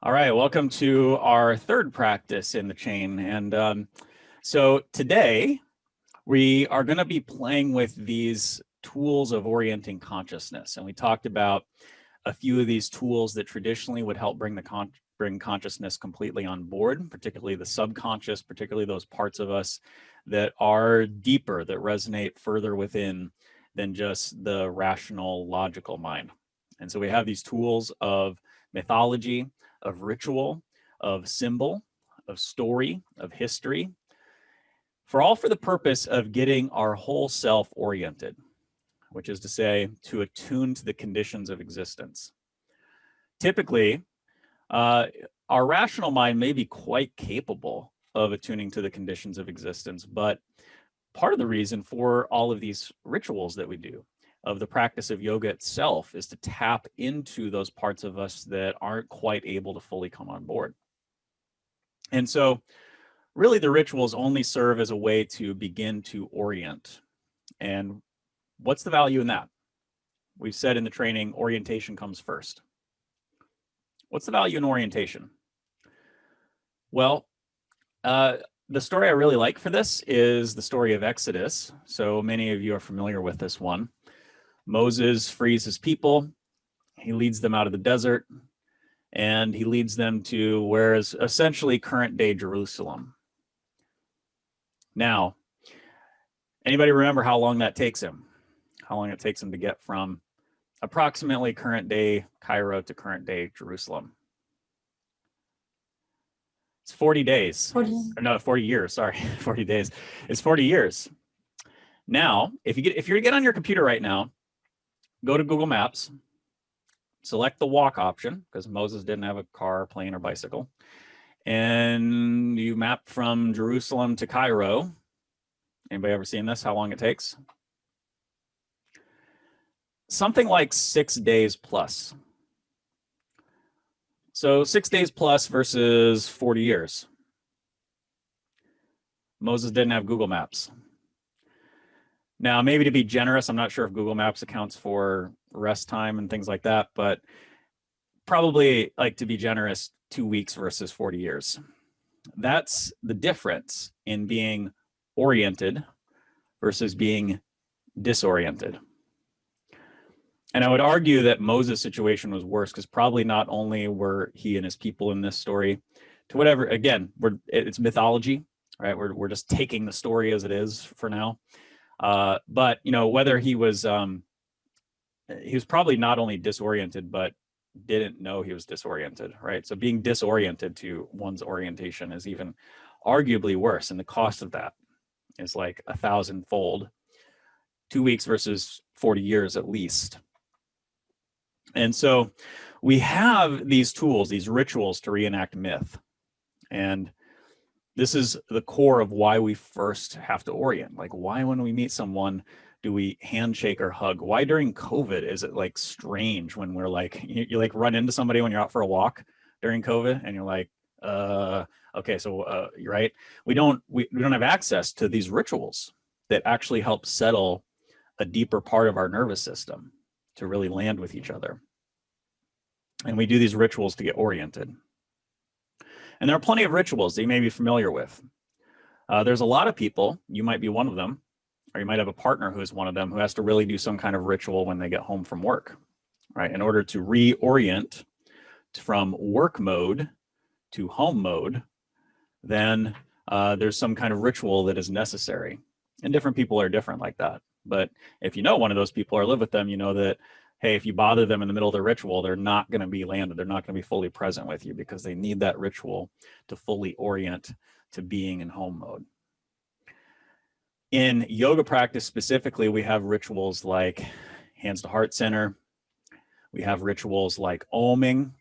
All right, welcome to our third practice in the chain. And so today we are going to be playing with these tools of orienting consciousness. And we talked about a few of these tools that traditionally would help bring consciousness completely on board, particularly the subconscious, particularly those parts of us that are deeper, that resonate further within than just the rational, logical mind. And so we have these tools of mythology, of ritual, of symbol, of story, of history, for the purpose of getting our whole self oriented, which is to say, to attune to the conditions of existence. Typically, our rational mind may be quite capable of attuning to the conditions of existence, but part of the reason for all of these rituals that we do, of the practice of yoga itself, is to tap into those parts of us that aren't quite able to fully come on board. And so really the rituals only serve as a way to begin to orient. And what's the value in that? We've said in the training, orientation comes first. What's the value in orientation? Well, the story I really like for this is the story of Exodus. So many of you are familiar with this one. Moses frees his people. He leads them out of the desert, and he leads them to where is essentially current-day Jerusalem. Now, anybody remember how long that takes him? How long it takes him to get from approximately current-day Cairo to current-day Jerusalem? It's 40 days. 40 years, sorry. 40 days. It's 40 years. Now, if you're to get on your computer right now, go to Google Maps, select the walk option, because Moses didn't have a car, plane, or bicycle, and you map from Jerusalem to Cairo. Anybody ever seen this? How long it takes? Something like 6 days plus. So 6 days plus versus 40 years. Moses didn't have Google Maps. Now, maybe to be generous, I'm not sure if Google Maps accounts for rest time and things like that, but probably, like, to be generous, 2 weeks versus 40 years. That's the difference in being oriented versus being disoriented. And I would argue that Moses' situation was worse, because probably not only were he and his people in this story, to whatever, again, it's mythology, right? We're just taking the story as it is for now. But whether he was probably not only disoriented, but didn't know he was disoriented, right? So being disoriented to one's orientation is even arguably worse, and the cost of that is like 1,000-fold. 2 weeks versus 40 years at least. And so we have these tools, these rituals to reenact myth. And this is the core of why we first have to orient. Like, why when we meet someone do we handshake or hug? Why during COVID is it like strange when we're like, you like run into somebody when you're out for a walk during COVID and you're like, okay, so you're right. We don't have access to these rituals that actually help settle a deeper part of our nervous system to really land with each other. And we do these rituals to get oriented. And there are plenty of rituals that you may be familiar with. There's a lot of people, you might be one of them, or you might have a partner who is one of them, who has to really do some kind of ritual when they get home from work, right? In order to reorient from work mode to home mode, then there's some kind of ritual that is necessary. And different people are different like that. But if you know one of those people or live with them, you know that, hey, if you bother them in the middle of their ritual, they're not going to be landed. They're not going to be fully present with you, because they need that ritual to fully orient to being in home mode. In yoga practice specifically, we have rituals like hands to heart center. We have rituals like oming.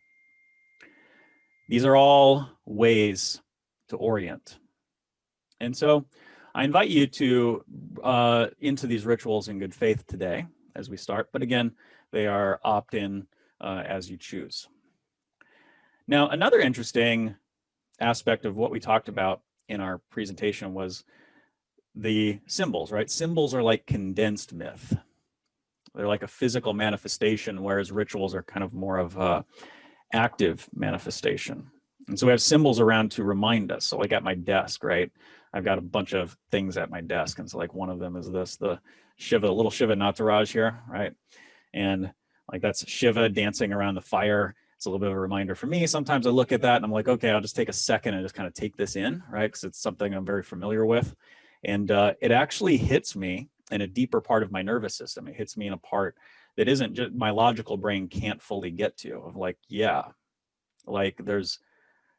These are all ways to orient. And so I invite you to into these rituals in good faith today as we start. But again, they are opt-in as you choose. Now, another interesting aspect of what we talked about in our presentation was the symbols, right? Symbols are like condensed myth. They're like a physical manifestation, whereas rituals are kind of more of active manifestation. And so we have symbols around to remind us. So like at my desk, right? I've got a bunch of things at my desk. And so like one of them is this, the Shiva, little Shiva Nataraj here, right? And like that's Shiva dancing around the fire. It's a little bit of a reminder for me. Sometimes I look at that and I'm like, okay, I'll just take a second and just kind of take this in, right? Because it's something I'm very familiar with. And it actually hits me in a deeper part of my nervous system. It hits me in a part that isn't just my logical brain can't fully get to, of like, yeah, like there's,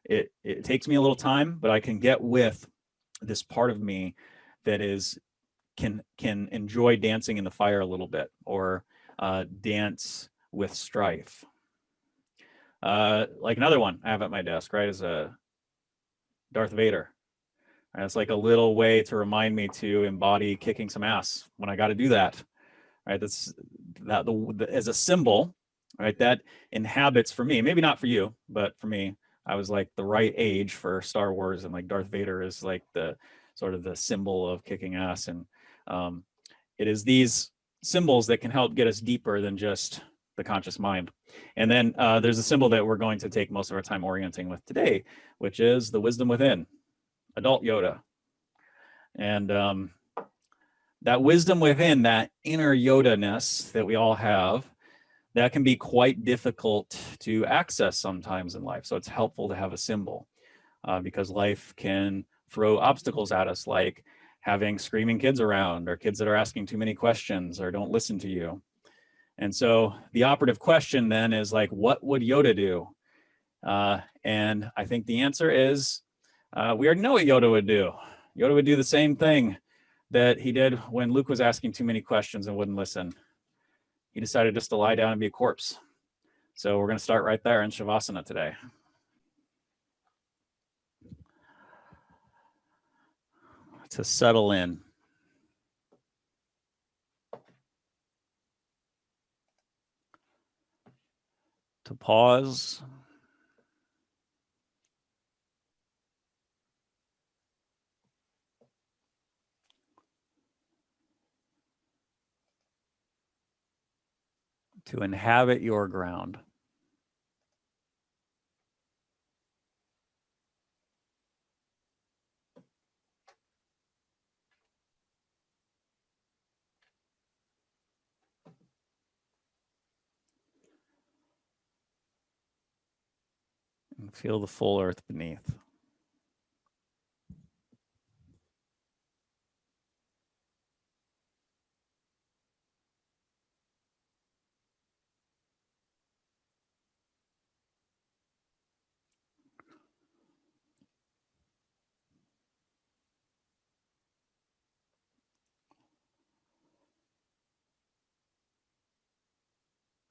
it takes me a little time, but I can get with this part of me that is can enjoy dancing in the fire a little bit, or dance with strife. Like another one I have at my desk, right, is a Darth Vader. And it's like a little way to remind me to embody kicking some ass when I got to do that. Right, that's that as a symbol, right? That inhabits for me, maybe not for you, but for me, I was like the right age for Star Wars, and like Darth Vader is like the sort of the symbol of kicking ass, and it is these symbols that can help get us deeper than just the conscious mind. And then there's a symbol that we're going to take most of our time orienting with today, which is the wisdom within, adult Yoda. And that wisdom within, that inner Yoda-ness that we all have, that can be quite difficult to access sometimes in life. So it's helpful to have a symbol because life can throw obstacles at us, like having screaming kids around, or kids that are asking too many questions or don't listen to you. And so the operative question then is like, what would Yoda do? And I think the answer is, we already know what Yoda would do. Yoda would do the same thing that he did when Luke was asking too many questions and wouldn't listen. He decided just to lie down and be a corpse. So we're going to start right there in Shavasana today. To settle in. To pause. To inhabit your ground. And feel the full earth beneath.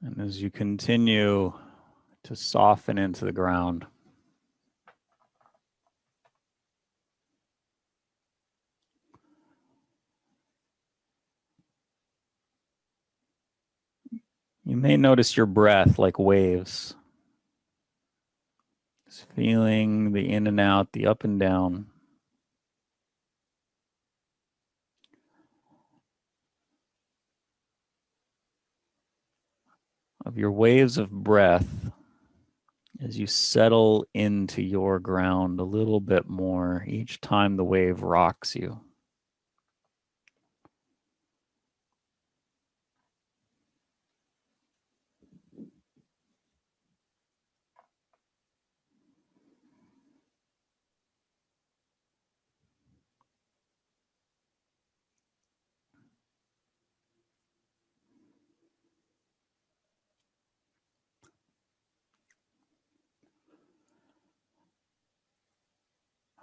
And as you continue to soften into the ground, you may notice your breath like waves. Just feeling the in and out, the up and down. Of your waves of breath as you settle into your ground a little bit more each time the wave rocks you.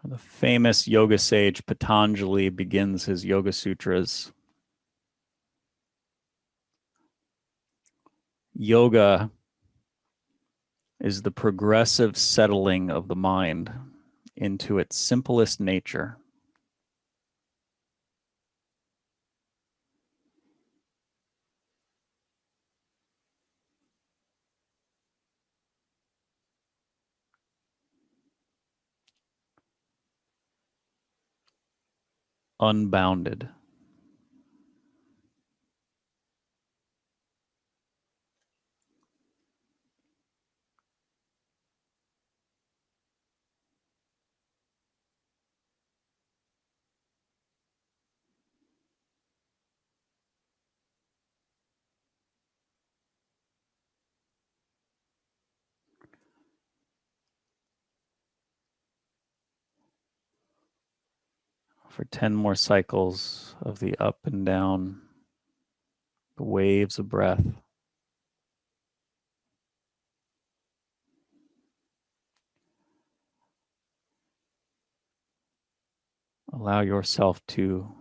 The famous yoga sage Patanjali begins his Yoga Sutras. Yoga is the progressive settling of the mind into its simplest nature. Unbounded. for 10 more cycles of the up and down, the waves of breath. Allow yourself to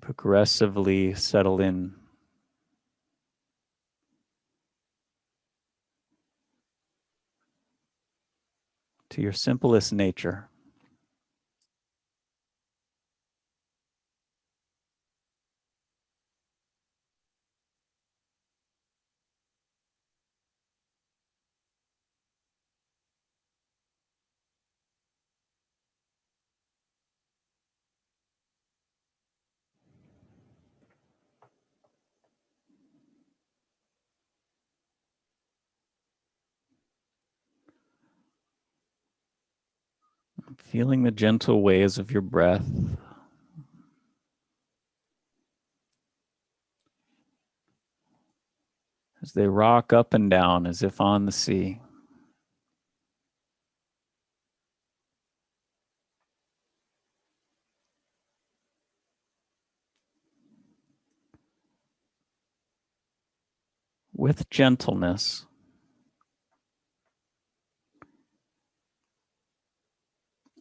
progressively settle in to your simplest nature. Feeling the gentle waves of your breath as they rock up and down as if on the sea. With gentleness,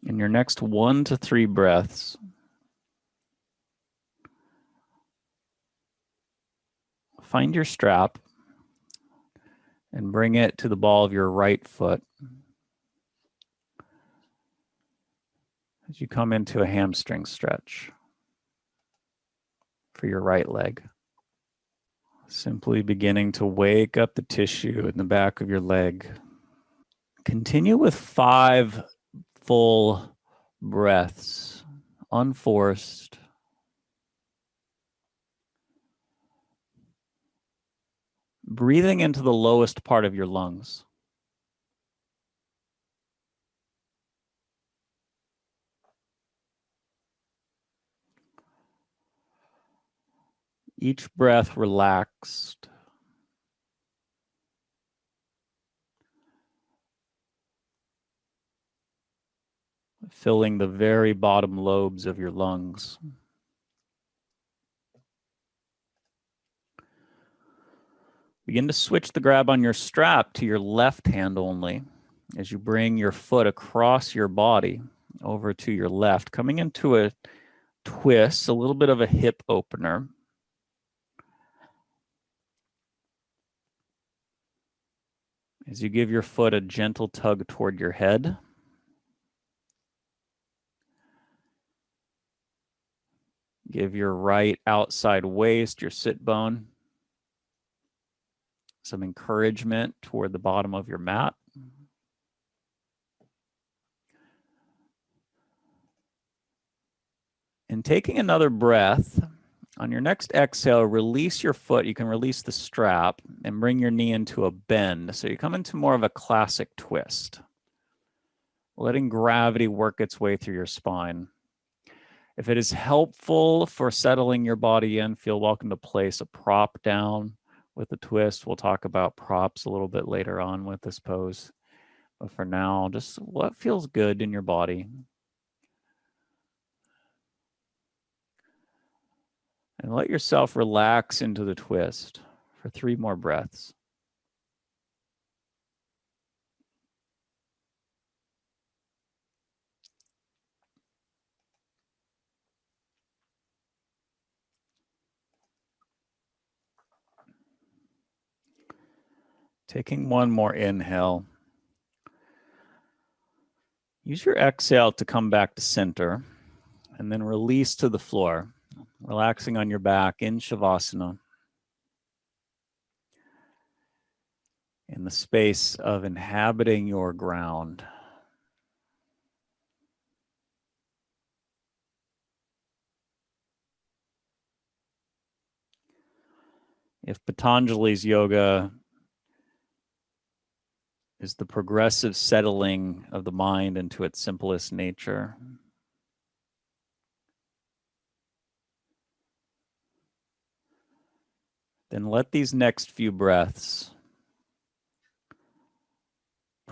in your next 1 to 3 breaths, find your strap and bring it to the ball of your right foot as you come into a hamstring stretch for your right leg. Simply beginning to wake up the tissue in the back of your leg. Continue with 5 full breaths, unforced. Breathing into the lowest part of your lungs. Each breath relaxed. Filling the very bottom lobes of your lungs. Begin to switch the grab on your strap to your left hand only as you bring your foot across your body over to your left, coming into a twist, a little bit of a hip opener. As you give your foot a gentle tug toward your head. Give your right outside waist, your sit bone, some encouragement toward the bottom of your mat. And taking another breath, on your next exhale, release your foot. You can release the strap and bring your knee into a bend. So you come into more of a classic twist, letting gravity work its way through your spine. If it is helpful for settling your body in, feel welcome to place a prop down with a twist. We'll talk about props a little bit later on with this pose. But for now, just what feels good in your body. And let yourself relax into the twist for 3 more breaths. Taking one more inhale. Use your exhale to come back to center and then release to the floor, relaxing on your back in Shavasana. In the space of inhabiting your ground. If Patanjali's yoga is the progressive settling of the mind into its simplest nature, then let these next few breaths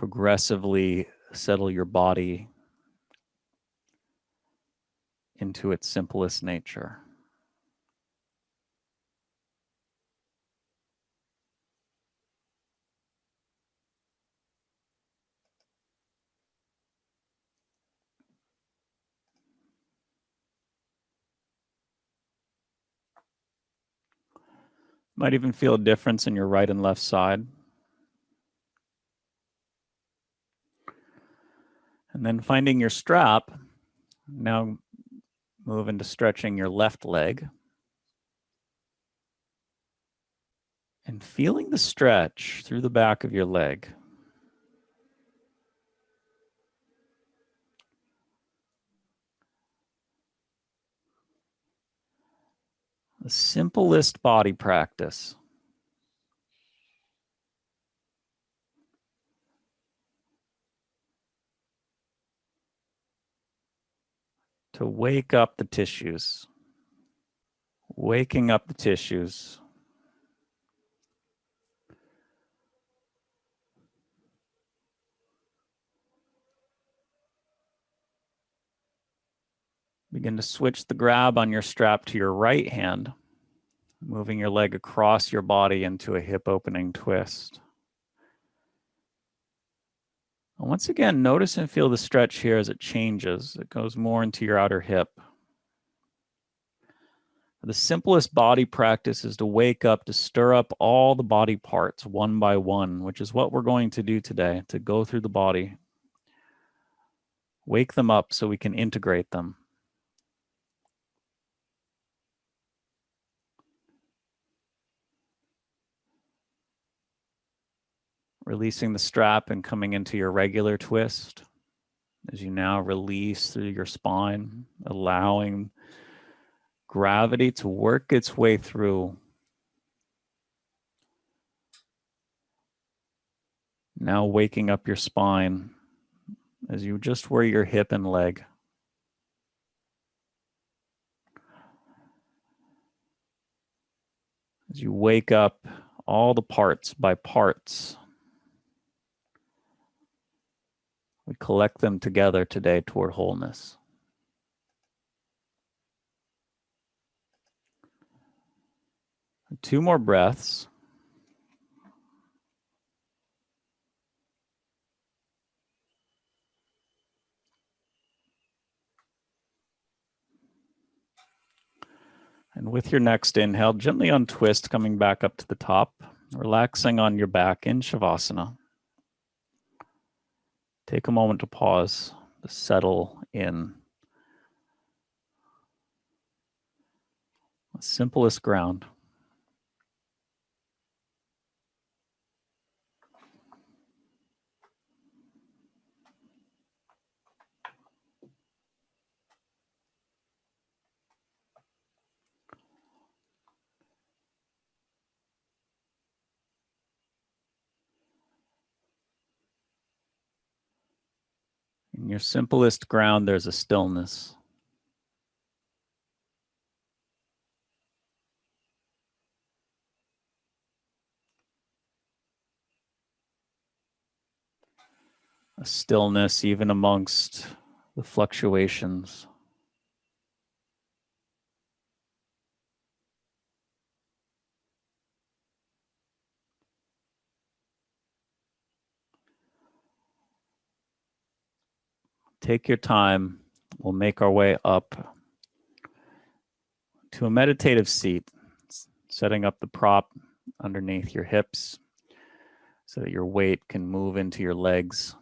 progressively settle your body into its simplest nature. Might even feel a difference in your right and left side. And then finding your strap, now move into stretching your left leg. And feeling the stretch through the back of your leg. The simplest body practice. To wake up the tissues. Waking up the tissues. Begin to switch the grab on your strap to your right hand, moving your leg across your body into a hip opening twist. And once again, notice and feel the stretch here as it changes. It goes more into your outer hip. The simplest body practice is to wake up, to stir up all the body parts one by one, which is what we're going to do today, to go through the body. Wake them up so we can integrate them. Releasing the strap and coming into your regular twist as you now release through your spine, allowing gravity to work its way through. Now waking up your spine as you just were your hip and leg. As you wake up all the parts by parts, we collect them together today toward wholeness. Two more breaths. And with your next inhale, gently untwist, coming back up to the top, relaxing on your back in Shavasana. Take a moment to pause, to settle in. The simplest ground. In your simplest ground, there's a stillness. A stillness even amongst the fluctuations. Take your time. We'll make our way up to a meditative seat, setting up the prop underneath your hips so that your weight can move into your legs.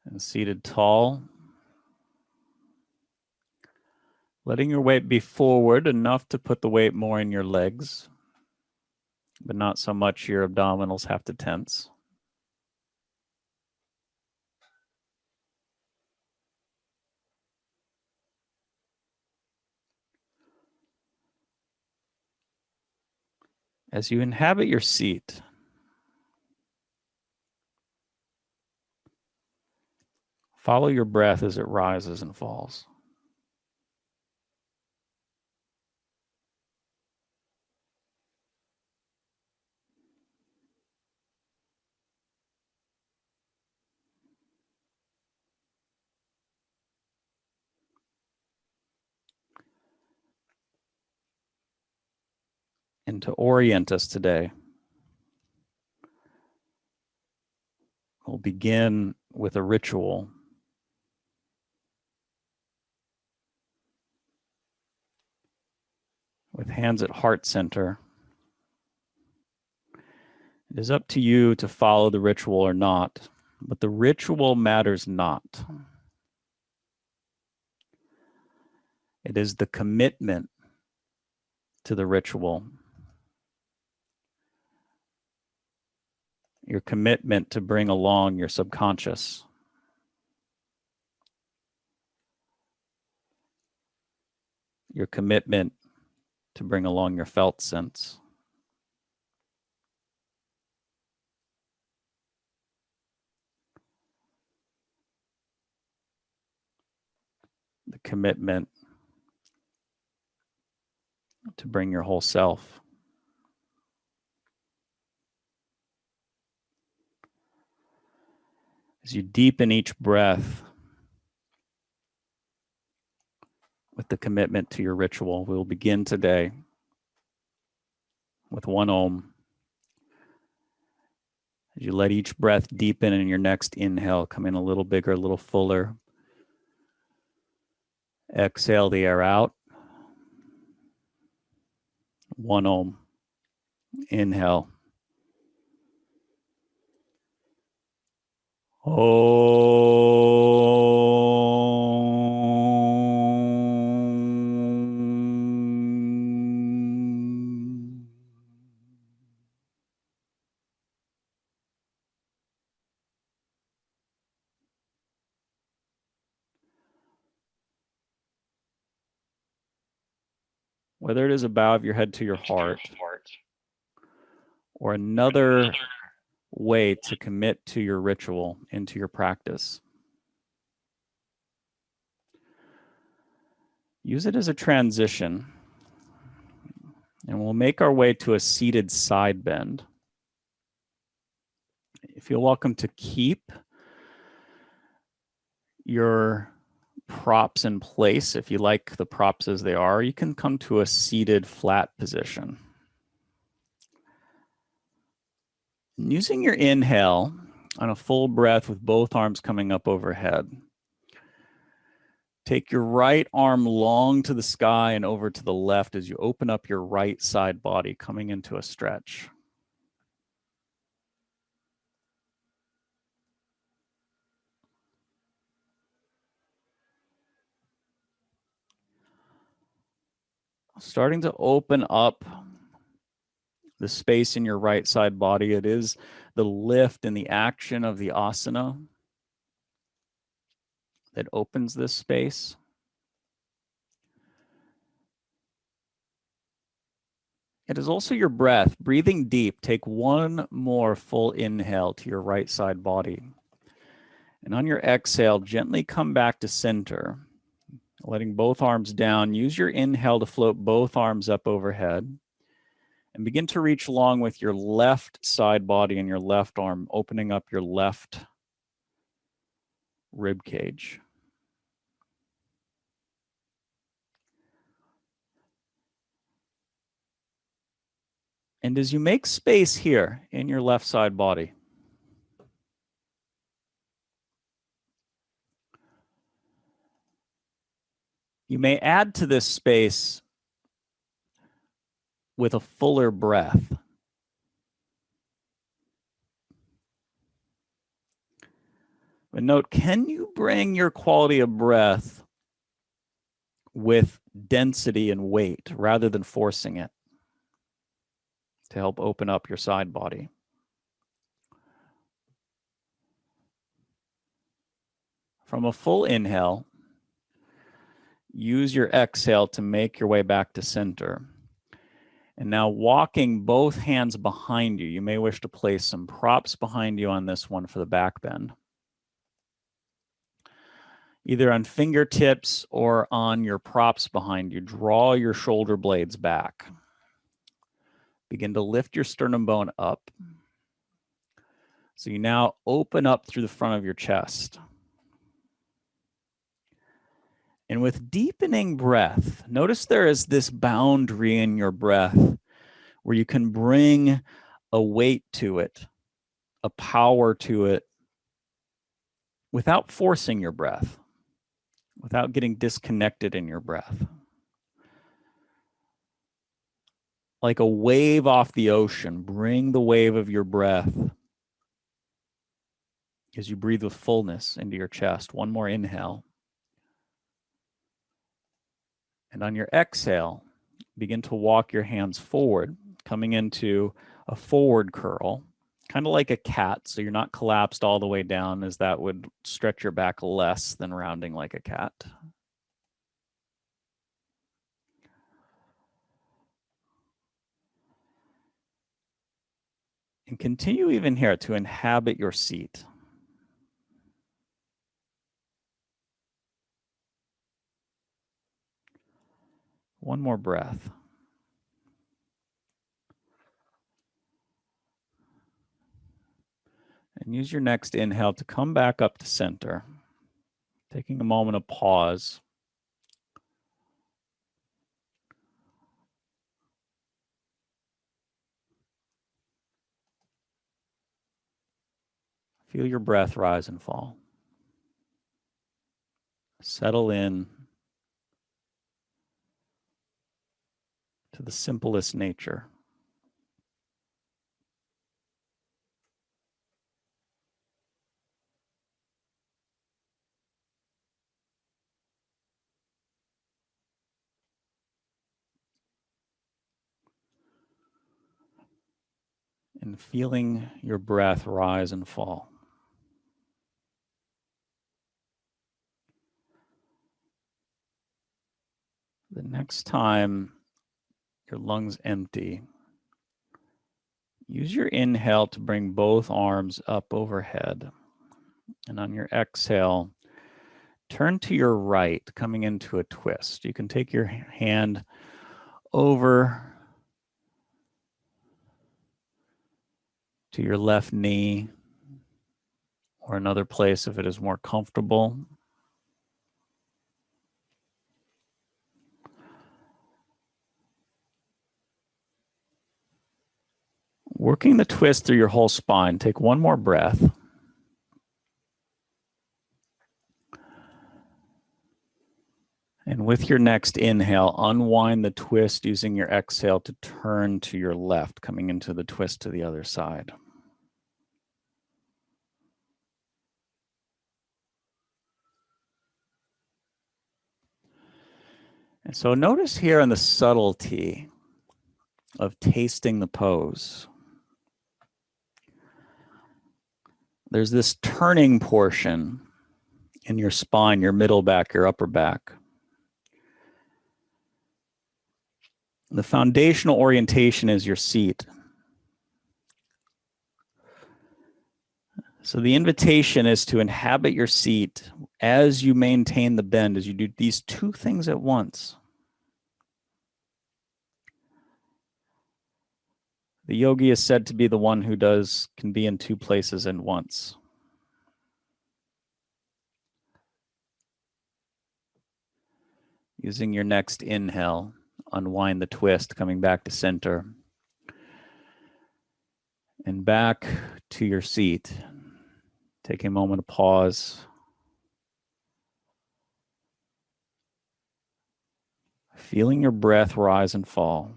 And seated tall, letting your weight be forward enough to put the weight more in your legs, but not so much your abdominals have to tense. As you inhabit your seat, follow your breath as it rises and falls. And to orient us today, we'll begin with a ritual. With hands at heart center. It is up to you to follow the ritual or not, but the ritual matters not. It is the commitment to the ritual, your commitment to bring along your subconscious, your commitment to bring along your felt sense. The commitment to bring your whole self. As you deepen each breath with the commitment to your ritual, we will begin today with one Om. As you let each breath deepen in your next inhale, come in a little bigger, a little fuller. Exhale the air out. One Om. Inhale. Whether it is a bow of your head to your heart or another way to commit to your ritual into your practice, use it as a transition, and we'll make our way to a seated side bend. You feel welcome to keep your props in place. If you like the props as they are, you can come to a seated flat position. And using your inhale on a full breath with both arms coming up overhead, take your right arm long to the sky and over to the left as you open up your right side body, coming into a stretch. Starting to open up the space in your right side body. It is the lift and the action of the asana that opens this space. It is also your breath. Breathing deep, take one more full inhale to your right side body. And on your exhale, gently come back to center, letting both arms down. Use your inhale to float both arms up overhead. And begin to reach along with your left side body and your left arm, opening up your left rib cage. And as you make space here in your left side body, you may add to this space with a fuller breath. But note, can you bring your quality of breath with density and weight rather than forcing it to help open up your side body? From a full inhale, use your exhale to make your way back to center. And now walking both hands behind you, you may wish to place some props behind you on this one for the back bend. Either on fingertips or on your props behind you, draw your shoulder blades back. Begin to lift your sternum bone up. So you now open up through the front of your chest. And with deepening breath, notice there is this boundary in your breath where you can bring a weight to it, a power to it, without forcing your breath, without getting disconnected in your breath. Like a wave off the ocean, bring the wave of your breath as you breathe with fullness into your chest. One more inhale. And on your exhale, begin to walk your hands forward, coming into a forward curl, kind of like a cat. So you're not collapsed all the way down, as that would stretch your back less than rounding like a cat. And continue even here to inhabit your seat. One more breath. And use your next inhale to come back up to center, taking a moment of pause. Feel your breath rise and fall. Settle in to the simplest nature. And feeling your breath rise and fall. The next time your lungs empty, use your inhale to bring both arms up overhead. And on your exhale, turn to your right, coming into a twist. You can take your hand over to your left knee or another place if it is more comfortable. Working the twist through your whole spine. Take one more breath. And with your next inhale, unwind the twist using your exhale to turn to your left, coming into the twist to the other side. And so notice here in the subtlety of tasting the pose. There's this turning portion in your spine, your middle back, your upper back. The foundational orientation is your seat. So the invitation is to inhabit your seat as you maintain the bend, as you do these two things at once. The yogi is said to be the one who can be in two places at once. Using your next inhale, unwind the twist, coming back to center. And back to your seat. Take a moment of pause. Feeling your breath rise and fall.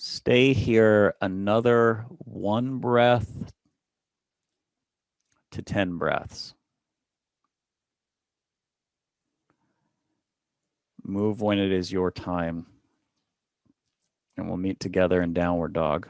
Stay here another 1 breath to 10 breaths. Move when it is your time. and we'll meet together in downward dog.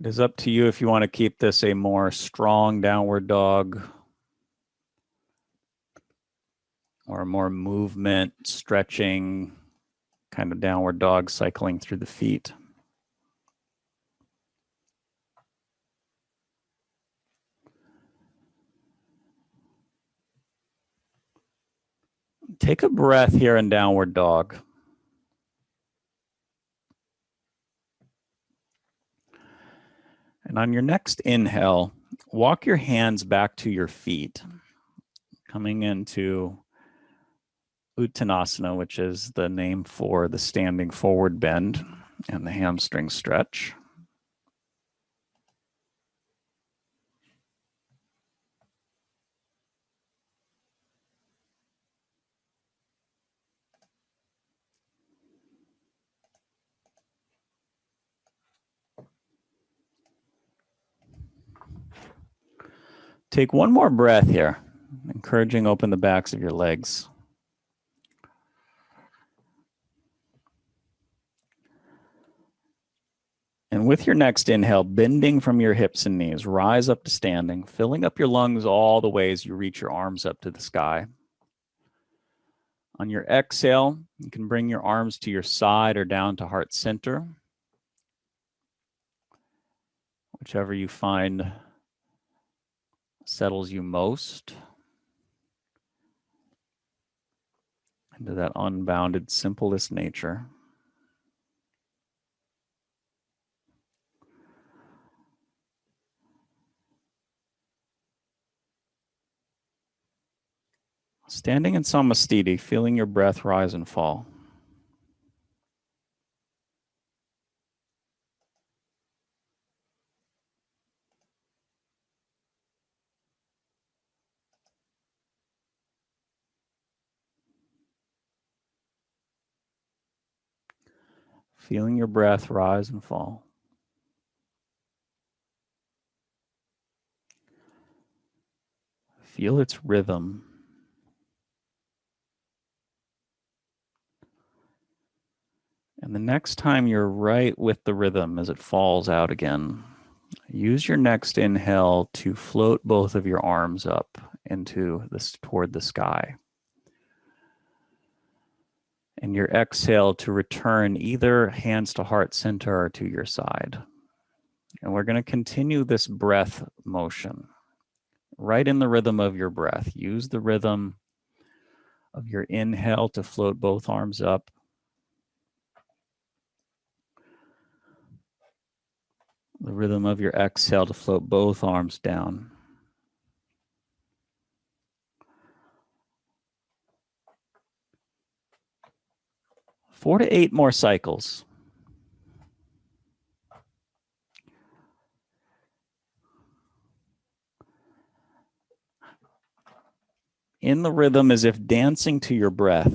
It is up to you if you want to keep this a more strong downward dog or a more movement, stretching kind of downward dog, cycling through the feet. Take a breath here in downward dog. And on your next inhale, walk your hands back to your feet, coming into Uttanasana, which is the name for the standing forward bend and the hamstring stretch. Take one more breath here, encouraging open the backs of your legs. And with your next inhale, bending from your hips and knees, rise up to standing, filling up your lungs all the way as you reach your arms up to the sky. On your exhale, you can bring your arms to your side or down to heart center, whichever you find settles you most into that unbounded, simplest nature. Standing in Samastiti, feeling your breath rise and fall. Feeling your breath rise and fall. Feel its rhythm. And the next time you're right with the rhythm as it falls out again, use your next inhale to float both of your arms up into this toward the sky. And your exhale to return either hands to heart center or to your side. And we're going to continue this breath motion right in the rhythm of your breath. Use the rhythm of your inhale to float both arms up. The rhythm of your exhale to float both arms down. Four to eight more cycles. In the rhythm as if dancing to your breath.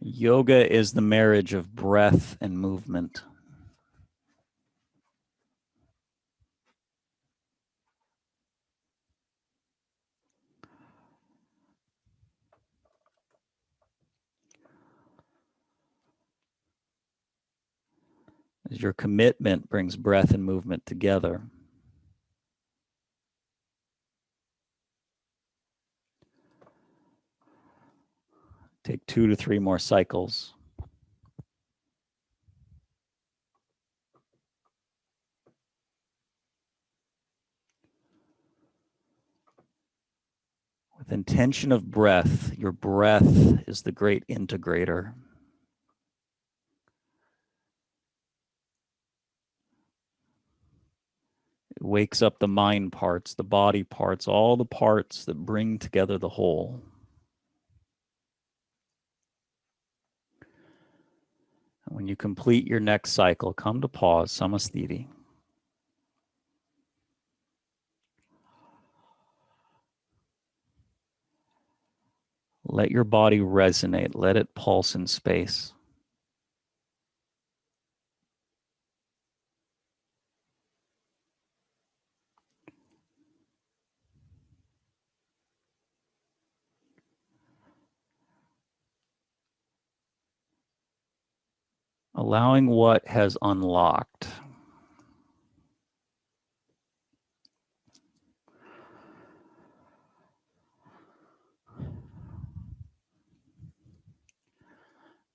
Yoga is the marriage of breath and movement. As your commitment brings breath and movement together. Take 2 to 3 more cycles. With intention of breath, your breath is the great integrator. It wakes up the mind parts, the body parts, all the parts that bring together the whole. When you complete your next cycle, come to pause, samasthiti. Let your body resonate. Let it pulse in space. Allowing what has unlocked.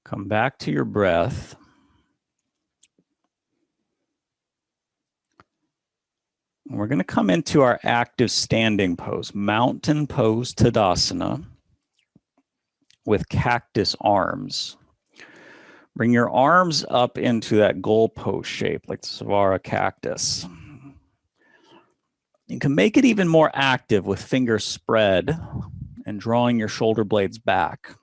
Come back to your breath. We're going to come into our active standing pose, mountain pose Tadasana with cactus arms. Bring your arms up into that goalpost shape, like the Savara cactus. You can make it even more active with fingers spread and drawing your shoulder blades back.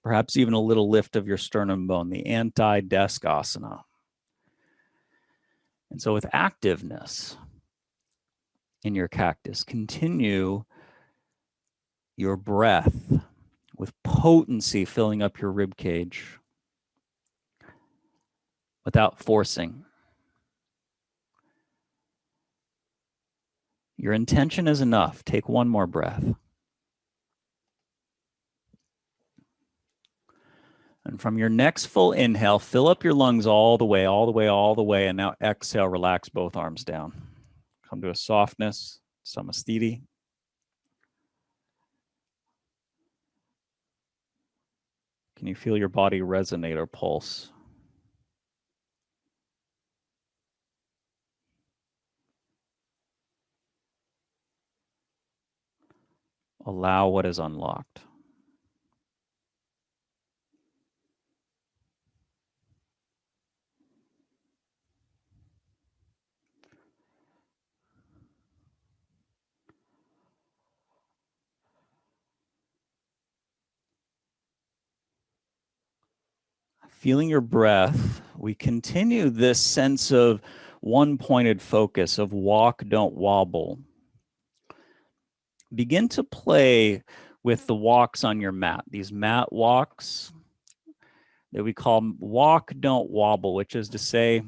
Perhaps even a little lift of your sternum bone, the anti-desk asana. And so with activeness in your cactus, continue your breath with potency filling up your rib cage without forcing. Your intention is enough. Take one more breath. And from your next full inhale, fill up your lungs all the way, all the way, all the way. And now exhale, relax both arms down. Come to a softness, samasthiti. Can you feel your body resonate or pulse? Allow what is unlocked. Feeling your breath, we continue this sense of one-pointed focus of walk, don't wobble. Begin to play with the walks on your mat, these mat walks that we call walk, don't wobble, which is to say,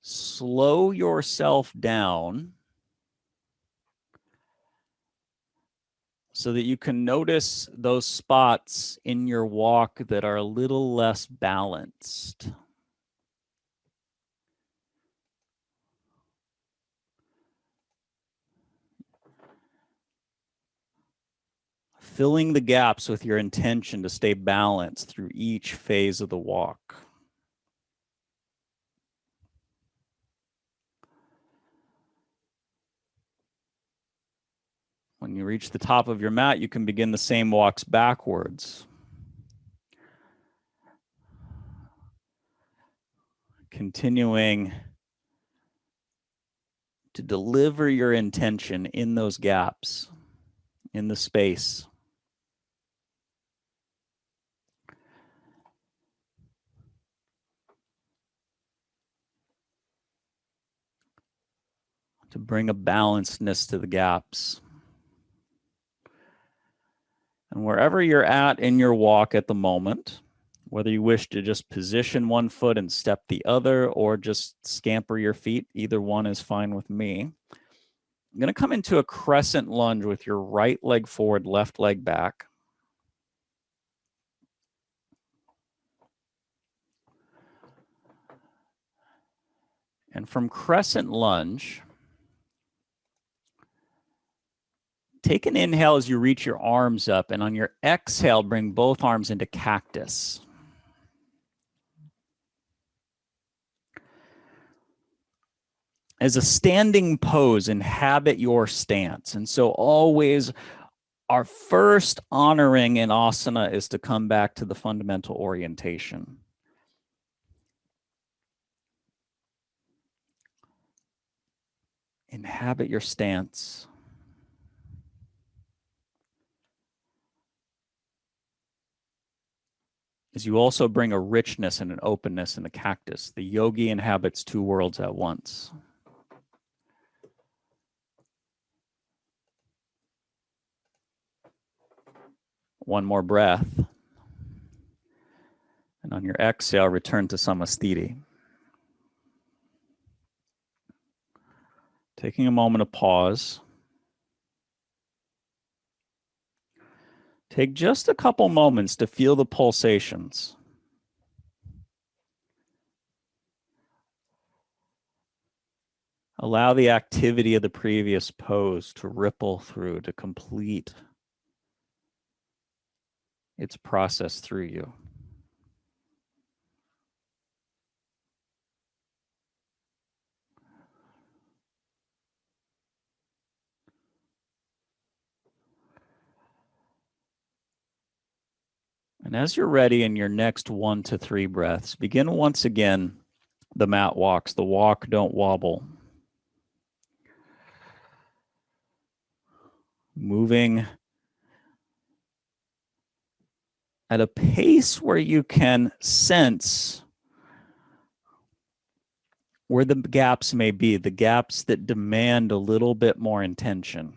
slow yourself down so that you can notice those spots in your walk that are a little less balanced. Filling the gaps with your intention to stay balanced through each phase of the walk. When you reach the top of your mat, you can begin the same walks backwards. Continuing to deliver your intention in those gaps, in the space. To bring a balancedness to the gaps. And wherever you're at in your walk at the moment, whether you wish to just position one foot and step the other, or just scamper your feet, either one is fine with me. I'm going to come into a crescent lunge with your right leg forward, left leg back. And from crescent lunge, take an inhale as you reach your arms up, and on your exhale, bring both arms into cactus. As a standing pose, inhabit your stance. And so always our first honoring in asana is to come back to the fundamental orientation. Inhabit your stance. is you also bring a richness and an openness in the cactus. The yogi inhabits two worlds at once. One more breath. And on your exhale, return to Samasthiti. Taking a moment of pause. Take just a couple moments to feel the pulsations. Allow the activity of the previous pose to ripple through, to complete its process through you. And as you're ready in your next 1 to 3 breaths, begin once again the mat walks, the walk, don't wobble. Moving at a pace where you can sense where the gaps may be, the gaps that demand a little bit more intention.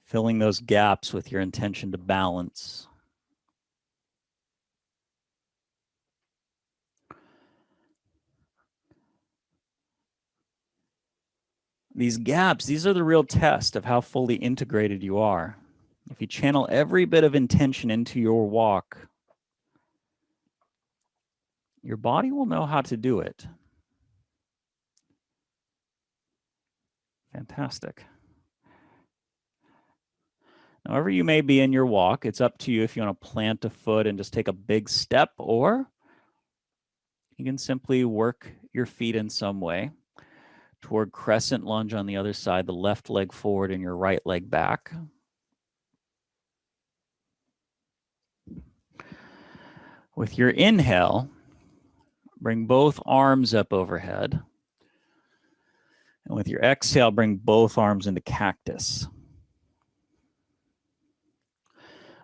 Filling those gaps with your intention to balance. These gaps, these are the real test of how fully integrated you are. If you channel every bit of intention into your walk, your body will know how to do it. Fantastic. However you may be in your walk, it's up to you if you want to plant a foot and just take a big step, or you can simply work your feet in some way toward crescent lunge on the other side, the left leg forward and your right leg back. With your inhale, bring both arms up overhead. And with your exhale, bring both arms into cactus.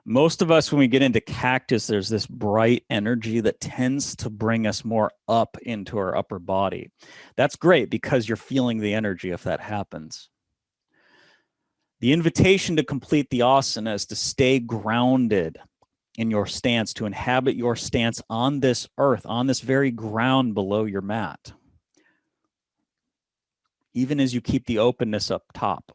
Most of us, when we get into cactus, there's this bright energy that tends to bring us more up into our upper body. That's great because you're feeling the energy if that happens. The invitation to complete the asana is to stay grounded in your stance, to inhabit your stance on this earth, on this very ground below your mat, even as you keep the openness up top.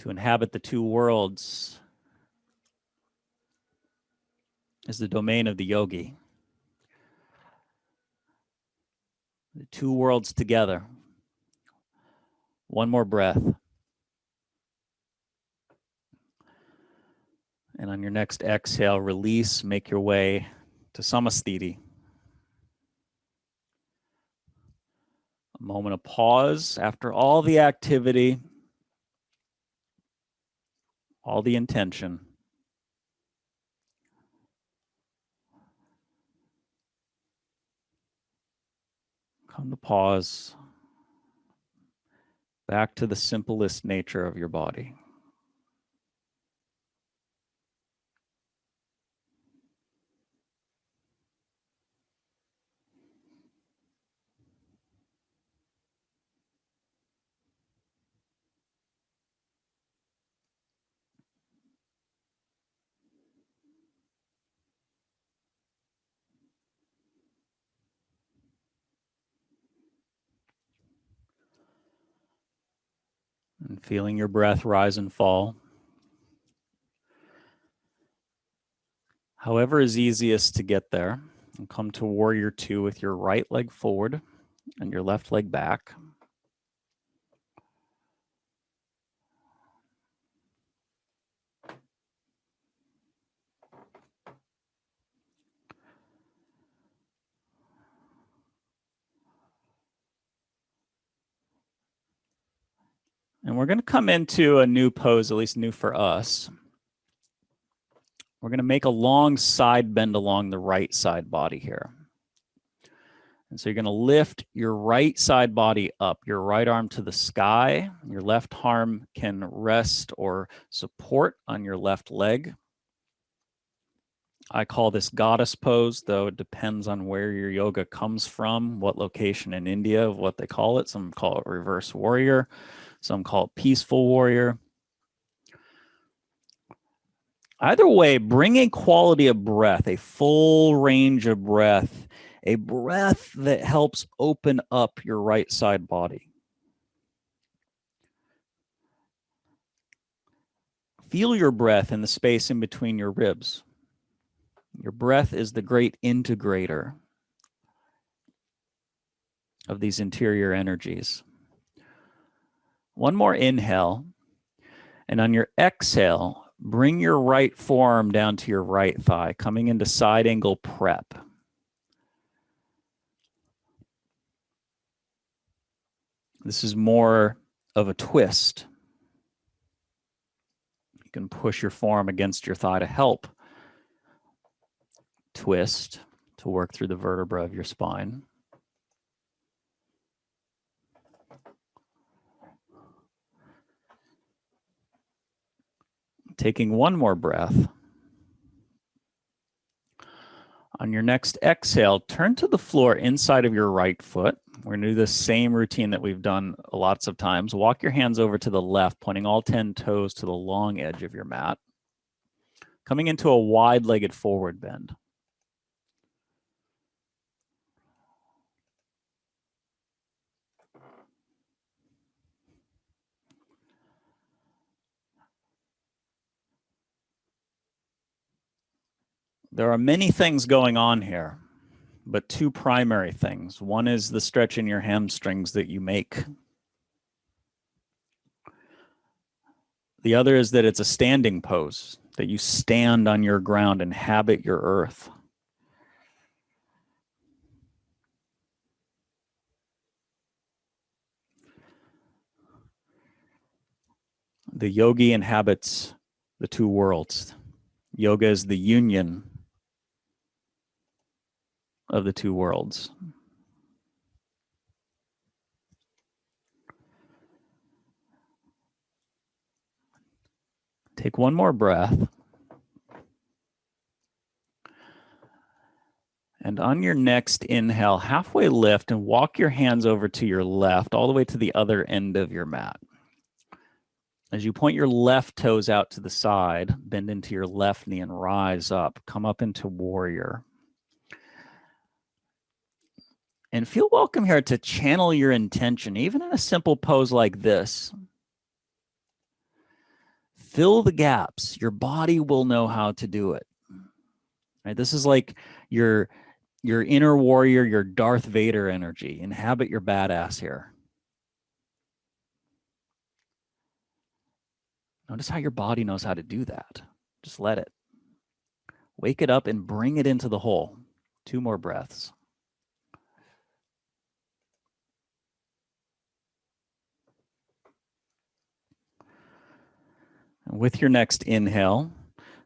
To inhabit the two worlds is the domain of the yogi. The two worlds together. One more breath. And on your next exhale, release, make your way to Samasthiti. A moment of pause after all the activity, all the intention. Come to pause. Back to the simplest nature of your body. And feeling your breath rise and fall. However is easiest to get there. And come to warrior two with your right leg forward and your left leg back. And we're going to come into a new pose, at least new for us. We're going to make a long side bend along the right side body here. And so you're going to lift your right side body up, your right arm to the sky. Your left arm can rest or support on your left leg. I call this goddess pose, though it depends on where your yoga comes from, what location in India, what they call it. Some call it reverse warrior. Some call it peaceful warrior. Either way, bring a quality of breath, a full range of breath, a breath that helps open up your right side body. Feel your breath in the space in between your ribs. Your breath is the great integrator of these interior energies. One more inhale, and on your exhale, bring your right forearm down to your right thigh, coming into side angle prep. This is more of a twist. You can push your forearm against your thigh to help twist to work through the vertebra of your spine. Taking one more breath. On your next exhale, turn to the floor inside of your right foot. We're going to do the same routine that we've done lots of times. Walk your hands over to the left, pointing all 10 toes to the long edge of your mat. Coming into a wide-legged forward bend. There are many things going on here, but two primary things. One is the stretch in your hamstrings that you make. The other is that it's a standing pose, that you stand on your ground and inhabit your earth. The yogi inhabits the two worlds. Yoga is the union of the two worlds. Take one more breath. And on your next inhale, halfway lift and walk your hands over to your left, all the way to the other end of your mat. As you point your left toes out to the side, bend into your left knee and rise up. Come up into warrior. And feel welcome here to channel your intention, even in a simple pose like this. Fill the gaps. Your body will know how to do it. Right? This is like your inner warrior, your Darth Vader energy. Inhabit your badass here. Notice how your body knows how to do that. Just let it. Wake it up and bring it into the whole. Two more breaths. And with your next inhale,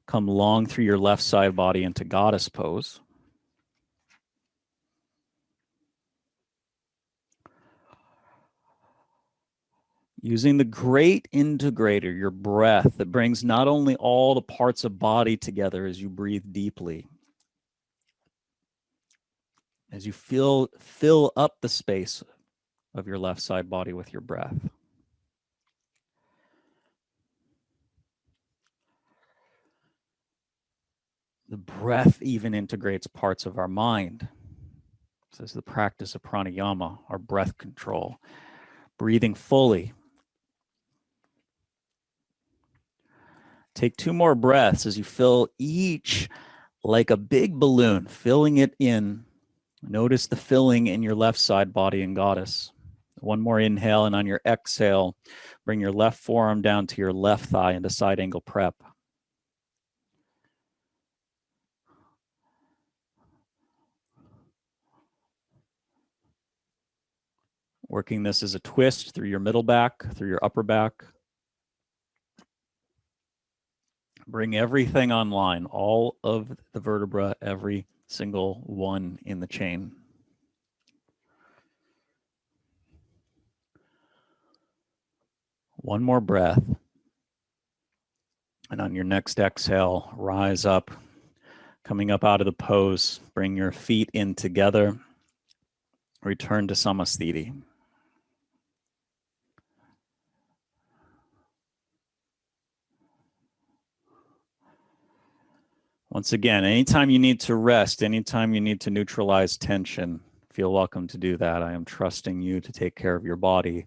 come long through your left side body into goddess pose. Using the great integrator, your breath, that brings not only all the parts of body together as you breathe deeply, as you fill up the space of your left side body with your breath. The breath even integrates parts of our mind. This is the practice of pranayama, our breath control. Breathing fully. Take two more breaths as you fill each like a big balloon, filling it in. Notice the filling in your left side body and goddess. One more inhale, and on your exhale, bring your left forearm down to your left thigh into side angle prep. Working this as a twist through your middle back, through your upper back. Bring everything online, all of the vertebra, every single one in the chain. One more breath. And on your next exhale, rise up, coming up out of the pose. Bring your feet in together. Return to Samasthiti. Once again, anytime you need to rest, anytime you need to neutralize tension, feel welcome to do that. I am trusting you to take care of your body.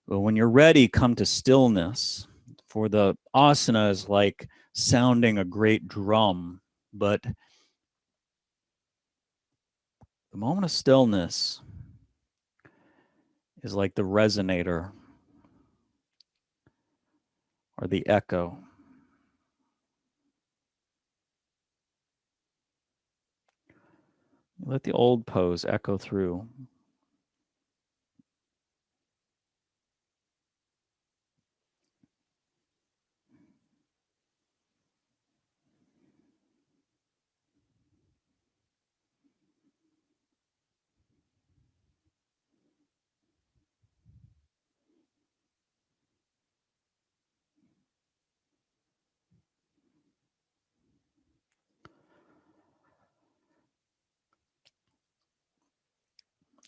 But when you're ready, come to stillness. For the asana is like sounding a great drum, but the moment of stillness is like the resonator or the echo. Let the old pose echo through.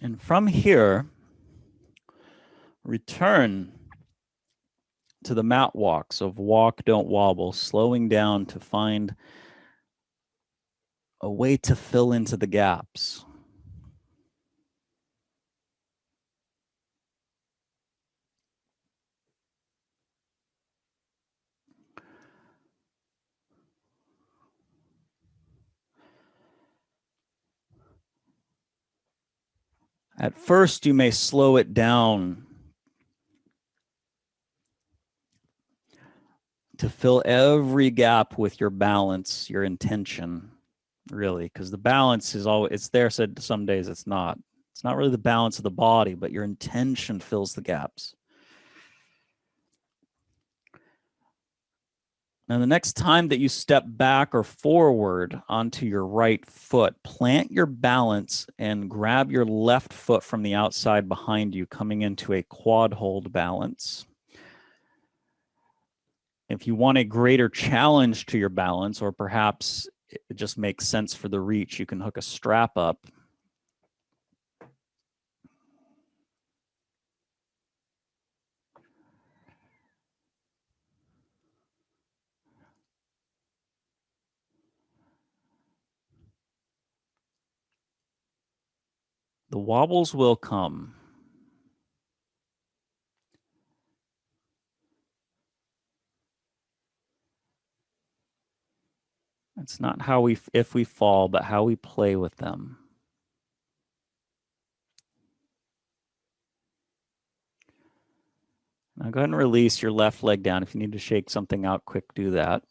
And from here, return to the mat walks of walk, don't wobble, slowing down to find a way to fill into the gaps. At first, you may slow it down to fill every gap with your balance, your intention, really, because the balance is always, it's there, said some days it's not. It's not really the balance of the body, but your intention fills the gaps. Now, the next time that you step back or forward onto your right foot, plant your balance and grab your left foot from the outside behind you, coming into a quad hold balance. If you want a greater challenge to your balance, or perhaps it just makes sense for the reach, you can hook a strap up. The wobbles will come. It's not how if we fall, but how we play with them. Now go ahead and release your left leg down. If you need to shake something out quick, do that.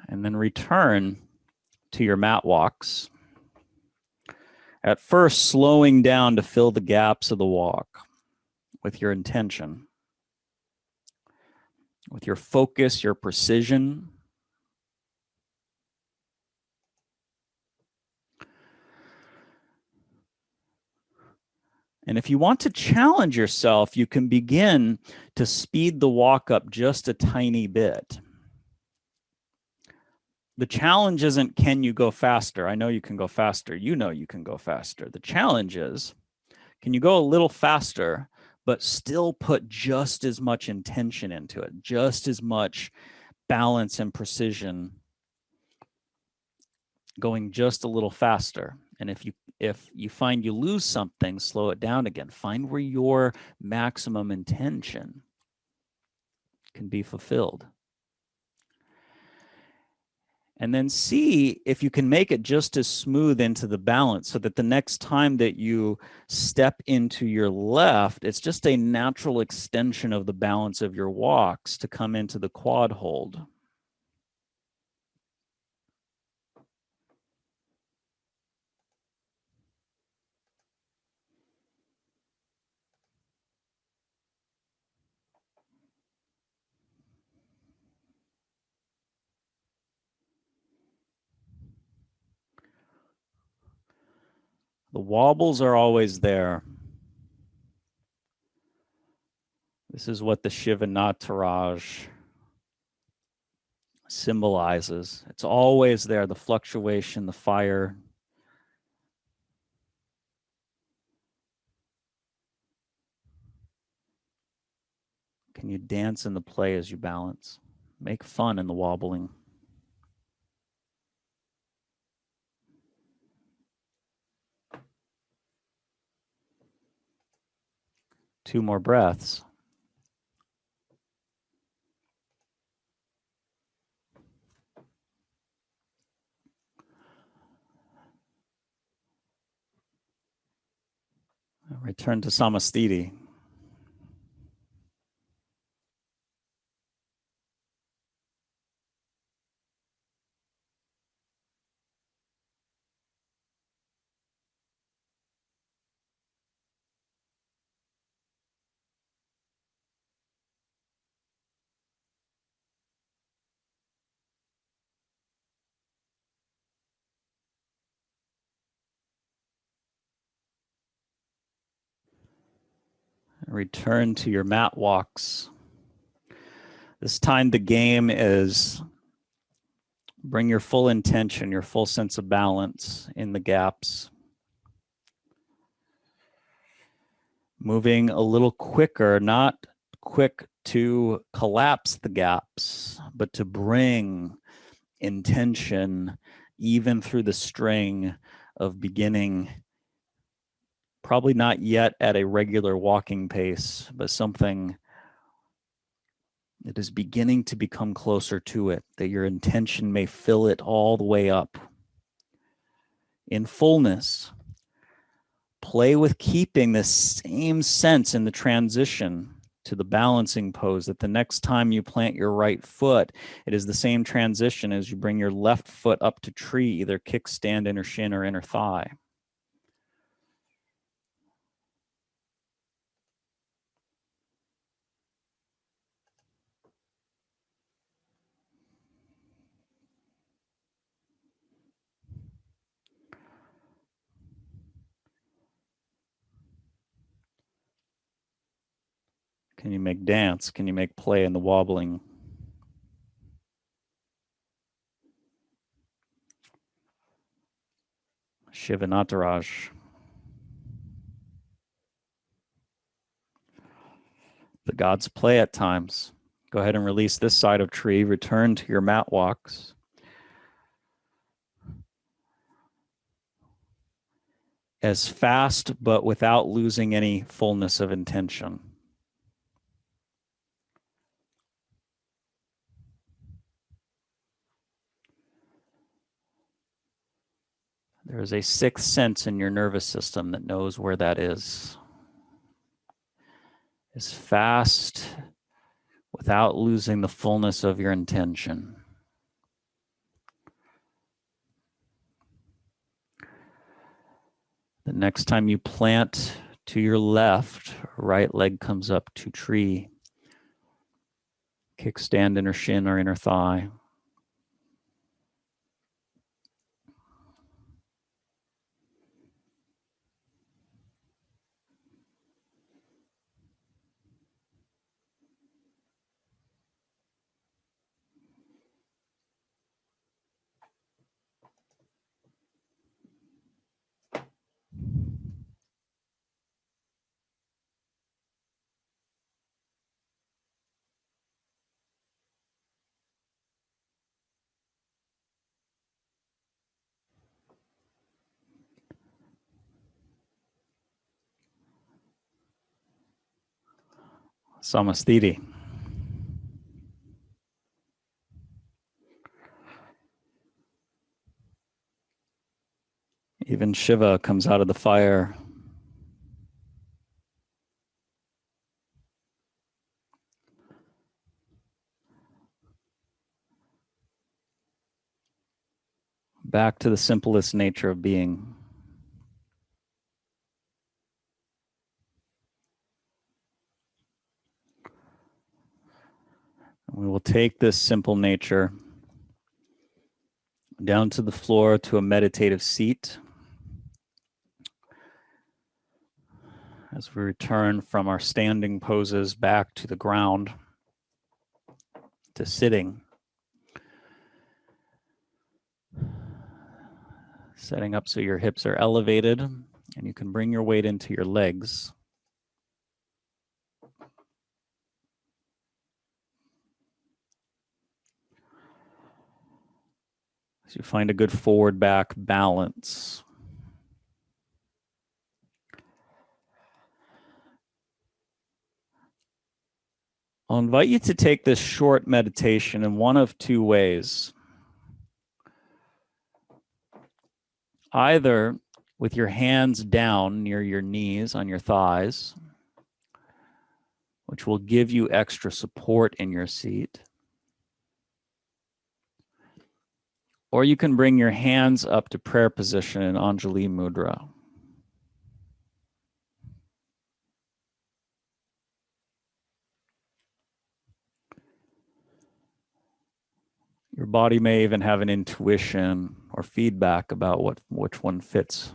And then return to your mat walks. At first, slowing down to fill the gaps of the walk with your intention, with your focus, your precision. And if you want to challenge yourself, you can begin to speed the walk up just a tiny bit. The challenge isn't, can you go faster? I know you can go faster. You know you can go faster. The challenge is, can you go a little faster, but still put just as much intention into it, just as much balance and precision, going just a little faster. And if you find you lose something, slow it down again. Find where your maximum intention can be fulfilled. And then see if you can make it just as smooth into the balance so that the next time that you step into your left, it's just a natural extension of the balance of your walks to come into the quad hold. The wobbles are always there. This is what the Shiva Nataraj symbolizes. It's always there, the fluctuation, the fire. Can you dance in the play as you balance? Make fun in the wobbling. Two more breaths. Return to Samastiti. Return to your mat walks. This time the game is bring your full intention, your full sense of balance in the gaps. Moving a little quicker, not quick to collapse the gaps, but to bring intention even through the string of beginning, probably not yet at a regular walking pace, but something that is beginning to become closer to it, that your intention may fill it all the way up. In fullness, play with keeping the same sense in the transition to the balancing pose, that the next time you plant your right foot, it is the same transition as you bring your left foot up to tree, either kickstand, inner shin, or inner thigh. Can you make dance? Can you make play in the wobbling? Shiva Nataraj. The gods play at times. Go ahead and release this side of tree. Return to your mat walks. As fast, but without losing any fullness of intention. There is a sixth sense in your nervous system that knows where that is. As fast, without losing the fullness of your intention. The next time you plant to your left, right leg comes up to tree. Kickstand, inner shin or inner thigh. Samastiti. Even Shiva comes out of the fire. Back to the simplest nature of being. We will take this simple nature down to the floor to a meditative seat. as we return from our standing poses back to the ground, to sitting. Setting up so your hips are elevated and you can bring your weight into your legs. As you find a good forward back balance. I'll invite you to take this short meditation in one of two ways. Either with your hands down near your knees on your thighs, which will give you extra support in your seat. Or you can bring your hands up to prayer position in Anjali Mudra. Your body may even have an intuition or feedback about which one fits.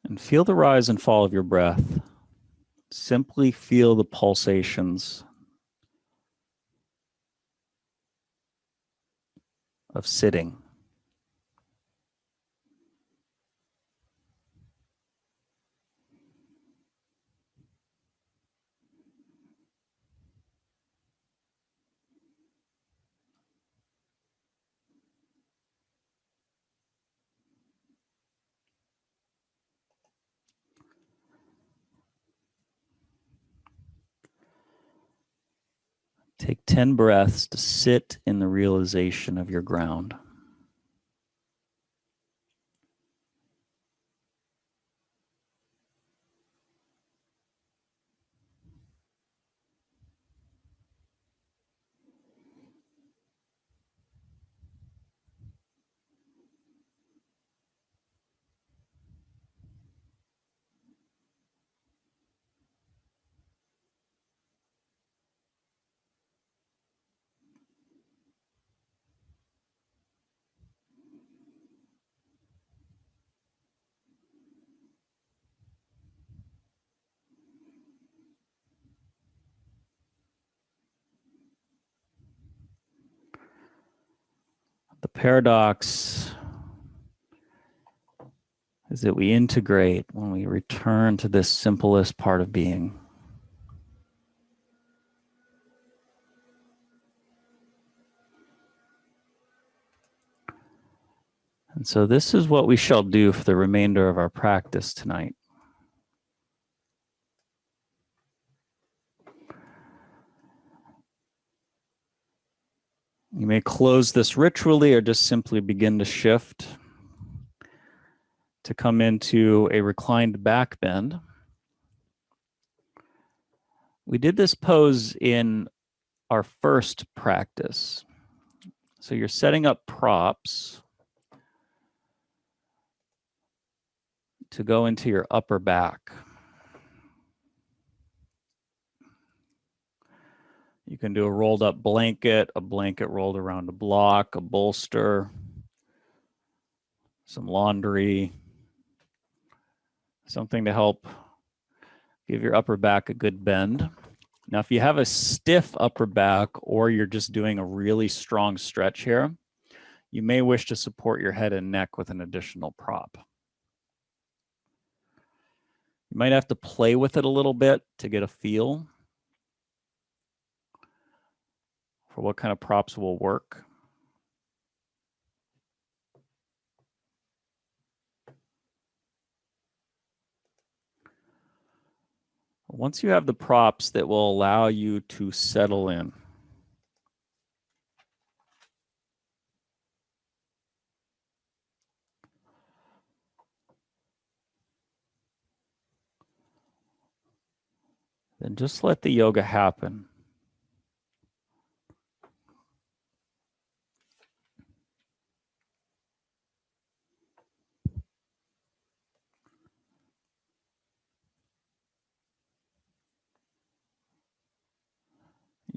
And feel the rise and fall of your breath. Simply feel the pulsations of sitting. Take 10 breaths to sit in the realization of your ground. The paradox is that we integrate when we return to this simplest part of being. And so this is what we shall do for the remainder of our practice tonight. You may close this ritually or just simply begin to shift to come into a reclined back bend. We did this pose in our first practice. So you're setting up props to go into your upper back. You can do a rolled up blanket, a blanket rolled around a block, a bolster, some laundry, something to help give your upper back a good bend. Now, if you have a stiff upper back or you're just doing a really strong stretch here, you may wish to support your head and neck with an additional prop. You might have to play with it a little bit to get a feel for what kind of props will work. Once you have the props that will allow you to settle in, then just let the yoga happen.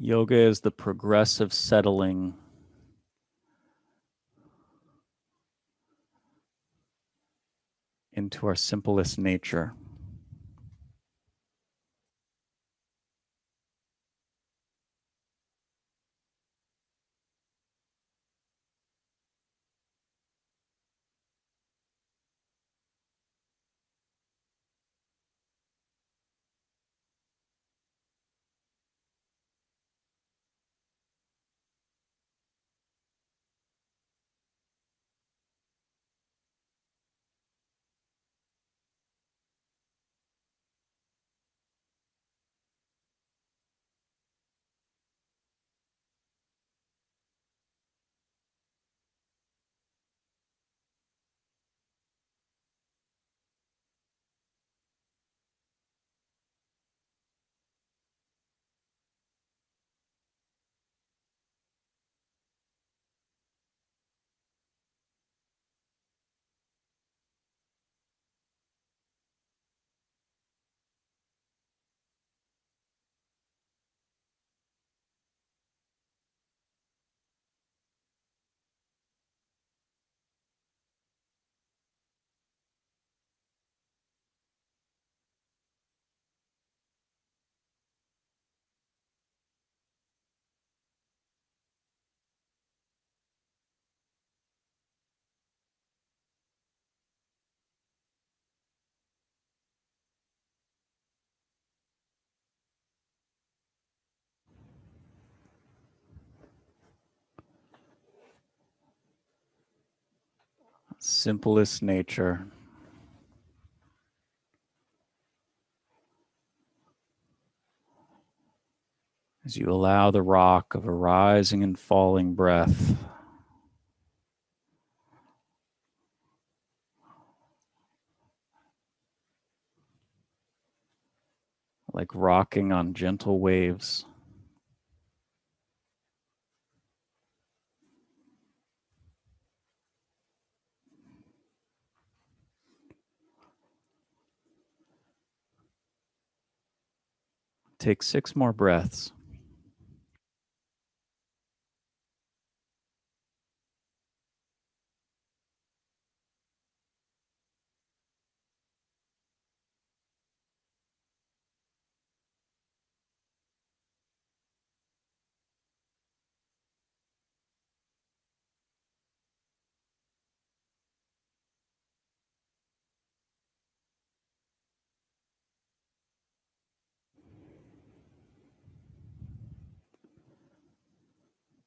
Yoga is the progressive settling into our simplest nature. Simplest nature. As you allow the rock of a rising and falling breath like rocking on gentle waves. Take 6 more breaths.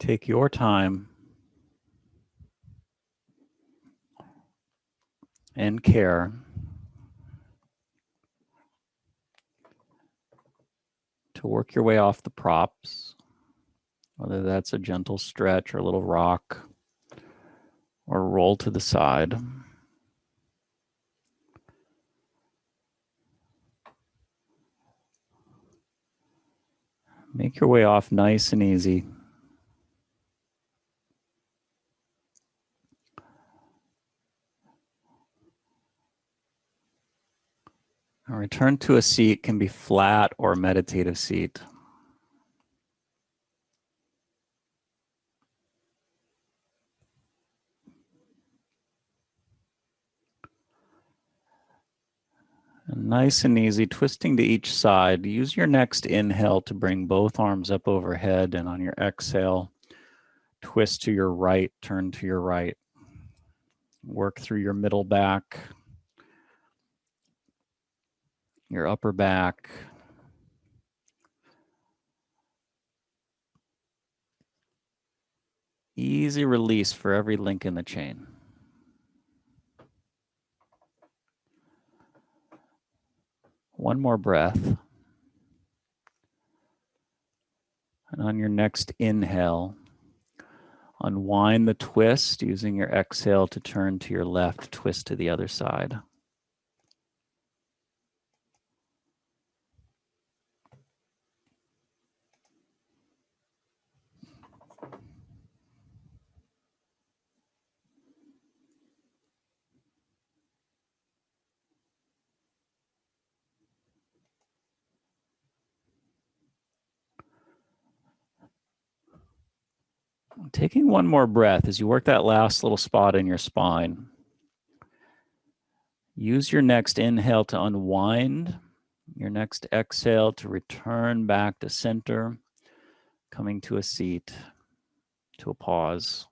Take your time and care to work your way off the props, whether that's a gentle stretch or a little rock or roll to the side. Make your way off nice and easy. A return to a seat can be flat or a meditative seat. And nice and easy, twisting to each side. Use your next inhale to bring both arms up overhead, and on your exhale, twist to your right, turn to your right. Work through your middle back, your upper back. Easy release for every link in the chain. One more breath. And on your next inhale, unwind the twist using your exhale to turn to your left, twist to the other side. Taking one more breath as you work that last little spot in your spine. Use your next inhale to unwind, your next exhale to return back to center, coming to a seat, to a pause.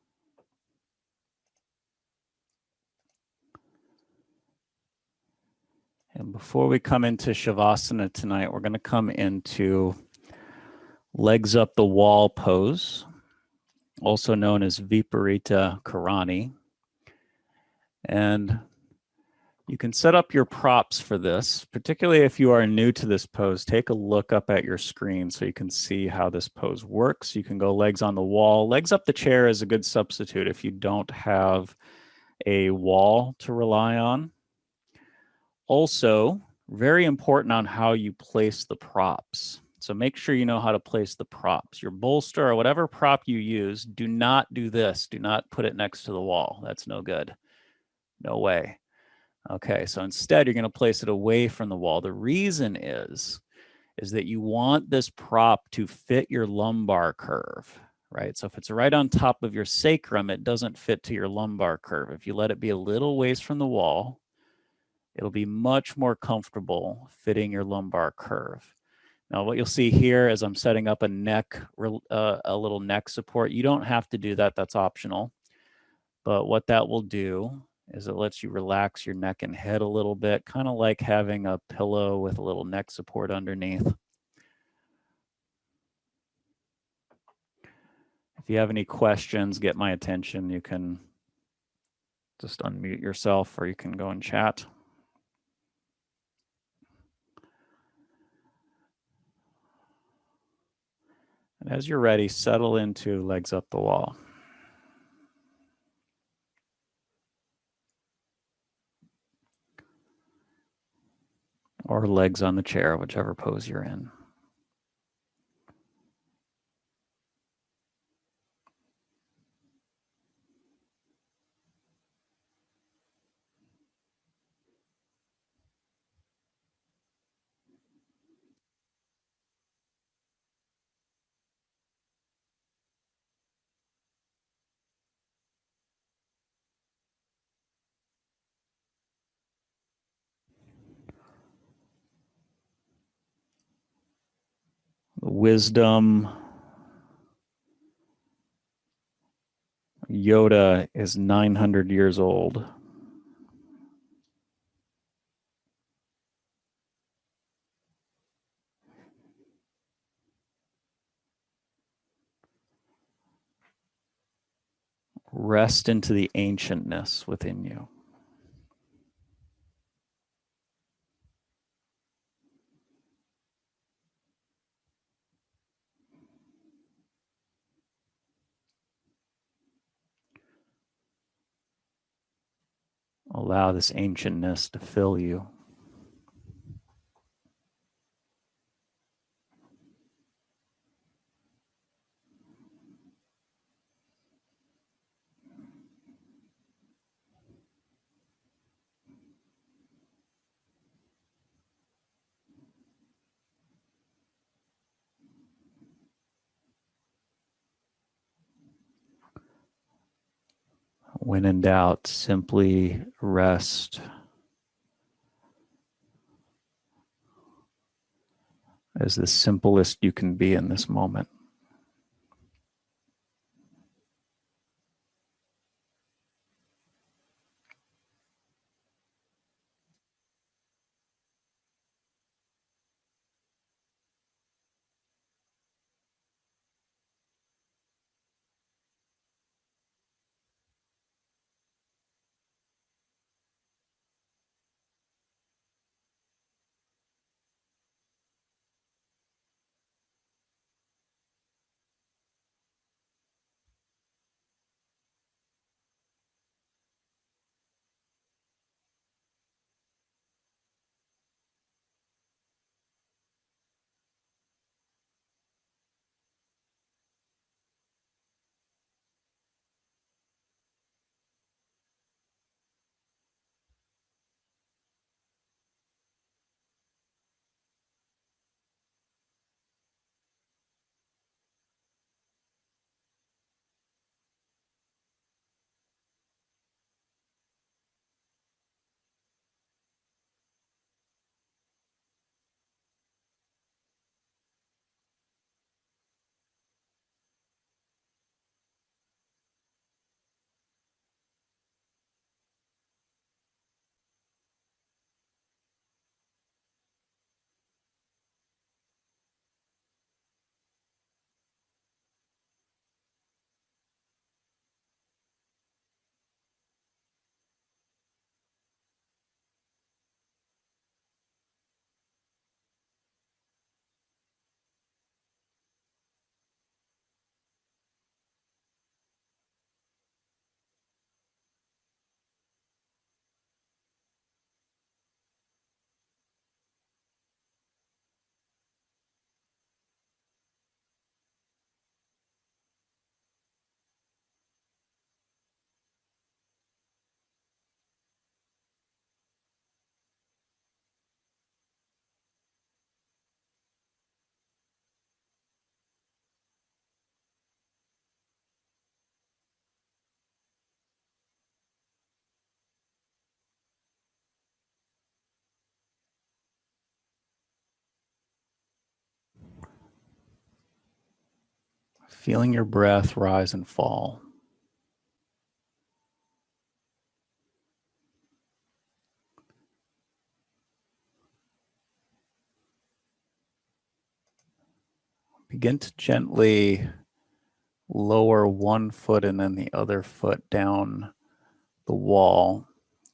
And before we come into Shavasana tonight, we're going to come into legs up the wall pose, also known as Viparita Karani. And you can set up your props for this, particularly if you are new to this pose. Take a look up at your screen so you can see how this pose works. You can go legs on the wall. Legs up the chair is a good substitute if you don't have a wall to rely on. Also, very important on how you place the props. So make sure you know how to place the props. Your bolster or whatever prop you use, do not do this. Do not put it next to the wall. That's no good. No way. Okay, so instead you're going to place it away from the wall. The reason is that you want this prop to fit your lumbar curve, right? So if it's right on top of your sacrum, it doesn't fit to your lumbar curve. If you let it be a little ways from the wall, it'll be much more comfortable fitting your lumbar curve. Now, what you'll see here is I'm setting up a little neck support. You don't have to do that. That's optional. But what that will do is it lets you relax your neck and head a little bit, kind of like having a pillow with a little neck support underneath. If you have any questions, get my attention. You can just unmute yourself or you can go and chat. And as you're ready, settle into legs up the wall. Or legs on the chair, whichever pose you're in. Wisdom. Yoda is 900 years old. Rest into the ancientness within you. Allow this ancientness to fill you. When in doubt, simply rest as the simplest you can be in this moment. Feeling your breath rise and fall. Begin to gently lower one foot and then the other foot down the wall,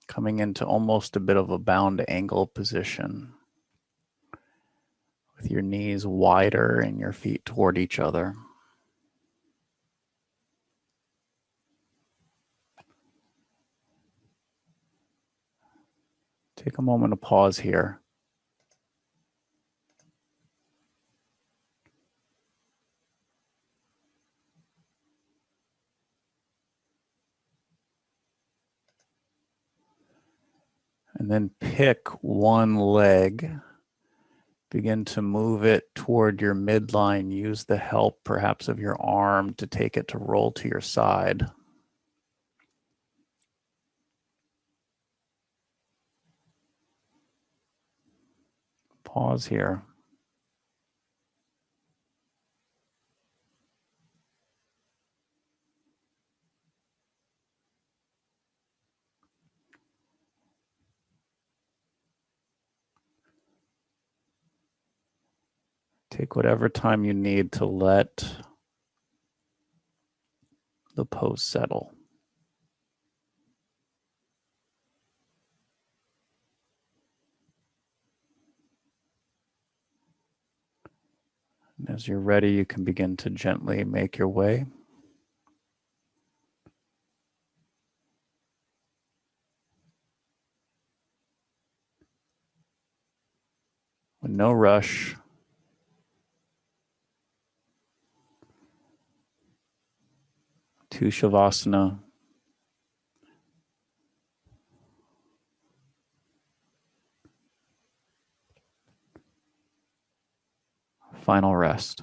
coming into almost a bit of a bound angle position with your knees wider and your feet toward each other. Take a moment to pause here. And then pick one leg. Begin to move it toward your midline. Use the help perhaps of your arm to take it to roll to your side. Pause here. Take whatever time you need to let the pose settle. And as you're ready, you can begin to gently make your way. With no rush. To Shavasana. Final rest.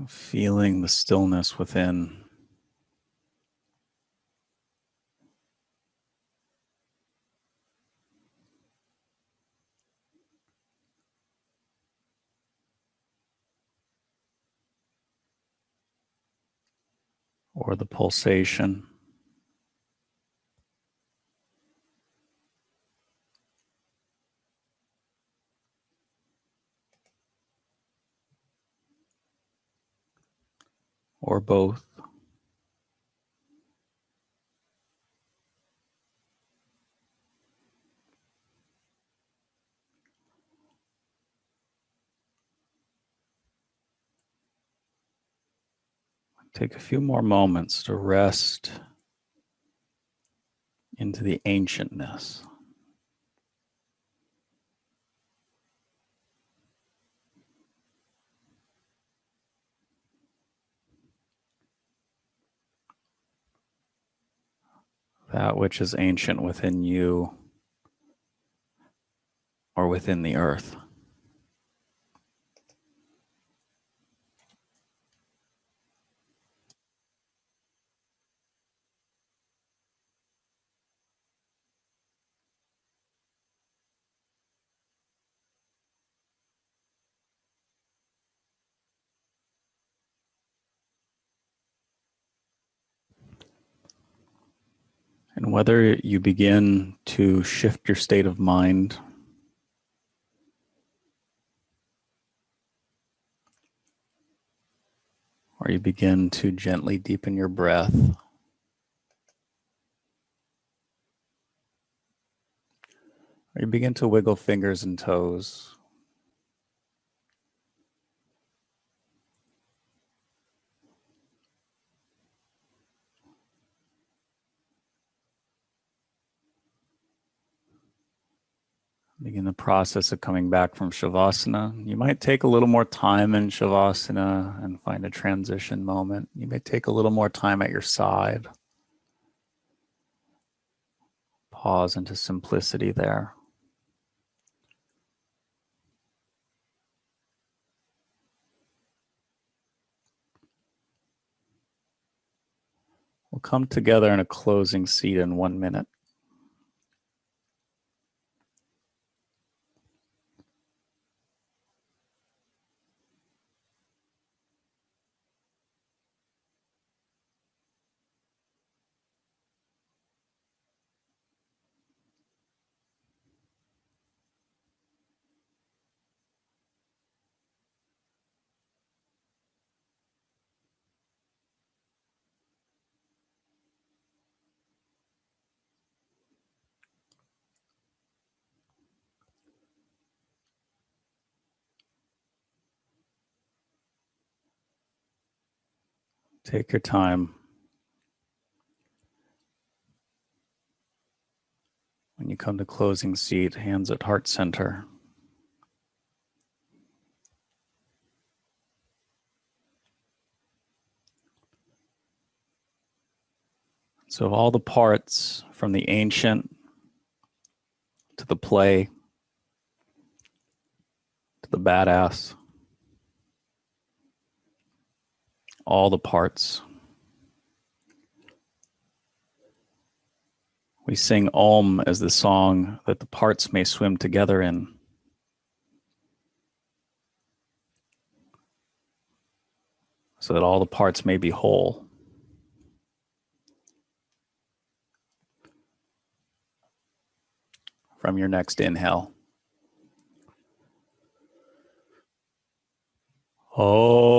Feeling the stillness within. Or the pulsation. Or both. Take a few more moments to rest into the ancientness. That which is ancient within you or within the earth. And whether you begin to shift your state of mind or you begin to gently deepen your breath, or you begin to wiggle fingers and toes, begin the process of coming back from Shavasana. You might take a little more time in Shavasana and find a transition moment. You may take a little more time at your side. Pause into simplicity there. We'll come together in a closing seat in 1 minute. Take your time. When you come to closing seat, hands at heart center. So all the parts from the ancient to the play to the badass, all the parts. We sing Om as the song that the parts may swim together in. So that all the parts may be whole. From your next inhale. Oh.